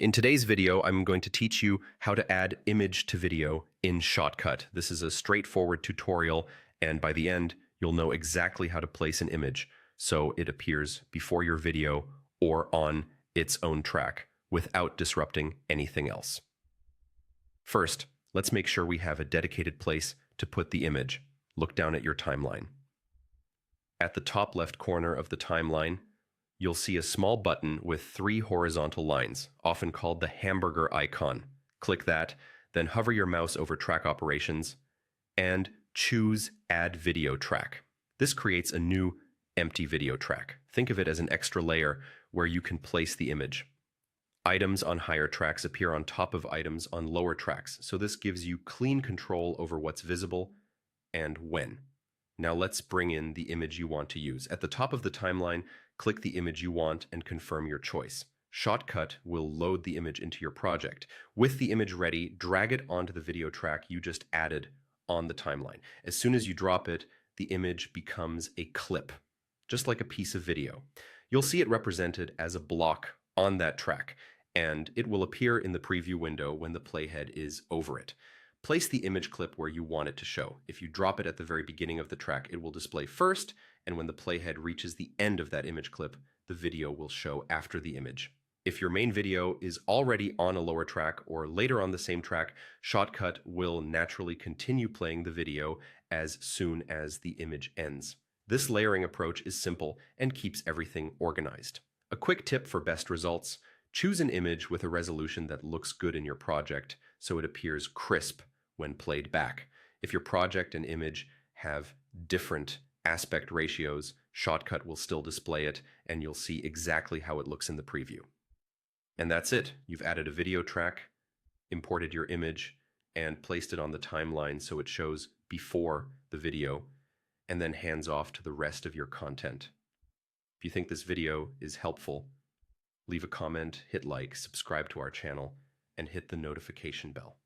In today's video, I'm going to teach you how to add image to video in Shotcut. This is a straightforward tutorial, and by the end, you'll know exactly how to place an image so it appears before your video or on its own track without disrupting anything else. First, let's make sure we have a dedicated place to put the image. Look down at your timeline. At the top left corner of the timeline, you'll see a small button with 3 horizontal lines, often called the hamburger icon. Click that, then hover your mouse over track operations and choose Add Video Track. This creates a new empty video track. Think of it as an extra layer where you can place the image. Items on higher tracks appear on top of items on lower tracks, so this gives you clean control over what's visible and when. Now let's bring in the image you want to use. At the top of the timeline, click the image you want and confirm your choice. Shotcut will load the image into your project. With the image ready, drag it onto the video track you just added on the timeline. As soon as you drop it, the image becomes a clip, just like a piece of video. You'll see it represented as a block on that track, and it will appear in the preview window when the playhead is over it. Place the image clip where you want it to show. If you drop it at the very beginning of the track, it will display first, and when the playhead reaches the end of that image clip, the video will show after the image. If your main video is already on a lower track or later on the same track, Shotcut will naturally continue playing the video as soon as the image ends. This layering approach is simple and keeps everything organized. A quick tip for best results: choose an image with a resolution that looks good in your project so it appears crisp when played back. If your project and image have different aspect ratios, Shotcut will still display it, and you'll see exactly how it looks in the preview. And that's it. You've added a video track, imported your image, and placed it on the timeline so it shows before the video, and then hands off to the rest of your content. If you think this video is helpful, leave a comment, hit like, subscribe to our channel, and hit the notification bell.